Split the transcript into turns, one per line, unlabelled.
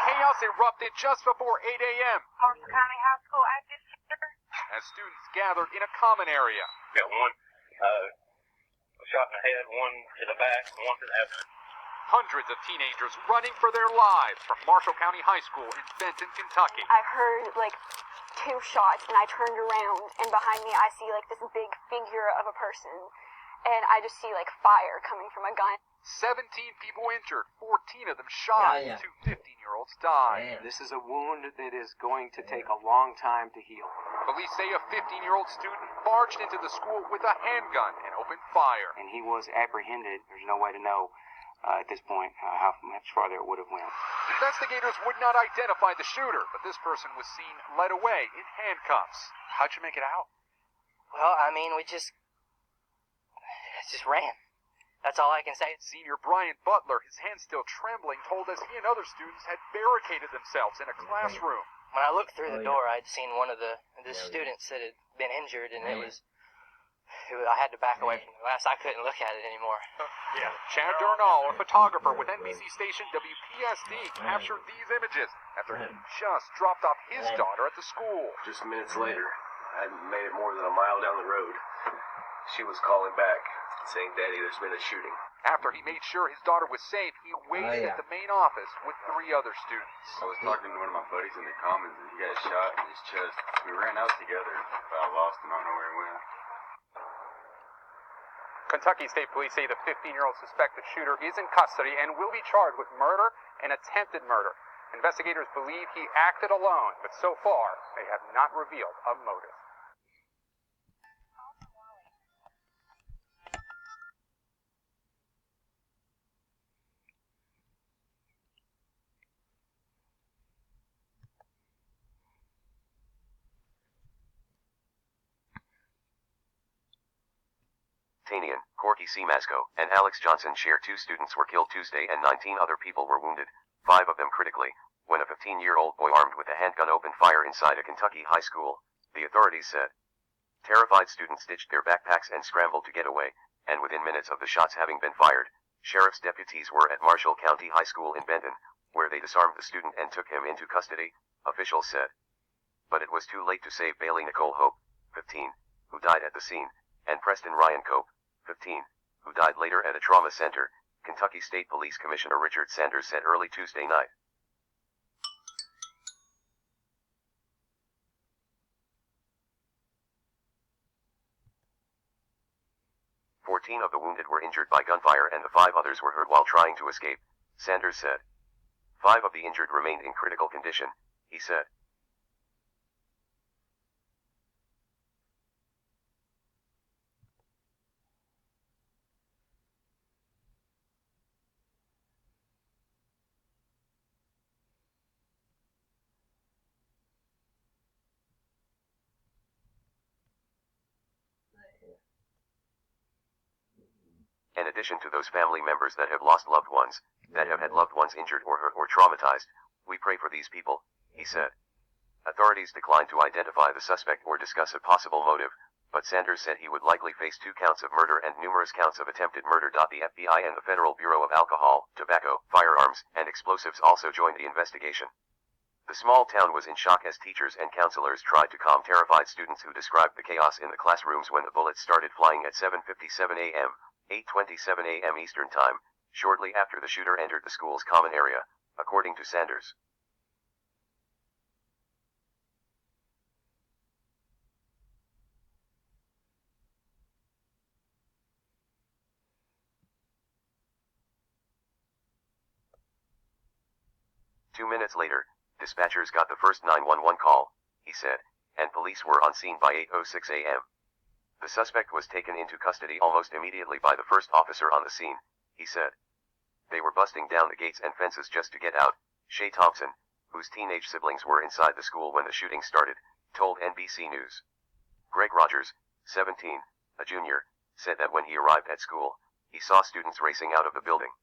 Chaos erupted just before 8 a.m.
Marshall County High School active shooter.
As students gathered in a common area.
Got one shot in the head, one to the back, and one to the abdomen.
Hundreds of teenagers running for their lives from Marshall County High School in Benton, Kentucky.
I heard like 2 shots and I turned around and behind me I see like this big figure of a person and I just see like fire coming from a gun.
17 people injured, 14 of them shot, 2 15-year-olds died.
This is a wound that is going to take a long time to heal.
Police say a 15-year-old student barged into the school with a handgun and opened fire.
And he was apprehended. There's no way to know at this point how much farther it would have went.
Investigators would not identify the shooter, but this person was seen led away in handcuffs. How'd you make it out?
Well, I mean, we just ran. That's all I can say.
Senior Brian Butler, his hands still trembling, told us he and other students had barricaded themselves in a classroom.
When I looked through the door, I'd seen one of the students that had been injured, and it was I had to back away from the glass. I couldn't look at it anymore.
Yeah. Chad Darnall, a photographer with NBC station WPSD, captured these images after he just dropped off his daughter at the school.
Just minutes later, I hadn't made it more than a mile down the road. She was calling back, saying, "Daddy, there's been a shooting."
After he made sure his daughter was safe, he waited at the main office with 3 other students.
I was talking to one of my buddies in the Commons, and he got shot in his chest. We ran out together, but I lost him. I don't know where he went.
Kentucky State Police say the 15-year-old suspected shooter is in custody and will be charged with murder and attempted murder. Investigators believe he acted alone, but so far they have not revealed a motive.
Tanian, Corky C. Masco, and Alex Johnson share 2 students were killed Tuesday and 19 other people were wounded, 5 of them critically, when a 15-year-old boy armed with a handgun opened fire inside a Kentucky high school, the authorities said. Terrified students ditched their backpacks and scrambled to get away, and within minutes of the shots having been fired, sheriff's deputies were at Marshall County High School in Benton, where they disarmed the student and took him into custody, officials said. But it was too late to save Bailey Nicole Hope, 15, who died at the scene, and Preston Ryan Cope, 15, who died later at a trauma center, Kentucky State Police Commissioner Richard Sanders said early Tuesday night. "14 of the wounded were injured by gunfire and the 5 others were hurt while trying to escape," Sanders said. 5 of the injured remained in critical condition, he said. In addition to those family members that have lost loved ones, that have had loved ones injured or hurt or traumatized, we pray for these people, he said. Authorities declined to identify the suspect or discuss a possible motive, but Sanders said he would likely face 2 counts of murder and numerous counts of attempted murder. The FBI and the Federal Bureau of Alcohol, Tobacco, Firearms, and Explosives also joined the investigation. The small town was in shock as teachers and counselors tried to calm terrified students who described the chaos in the classrooms when the bullets started flying at 7:57 a.m., 8:27 a.m. Eastern Time, shortly after the shooter entered the school's common area, according to Sanders. "2 minutes later, dispatchers got the first 911 call," he said, and police were on scene by 8:06 a.m. The suspect was taken into custody almost immediately by the first officer on the scene, he said. They were busting down the gates and fences just to get out, Shay Thompson, whose teenage siblings were inside the school when the shooting started, told NBC News. Greg Rogers, 17, a junior, said that when he arrived at school, he saw students racing out of the building.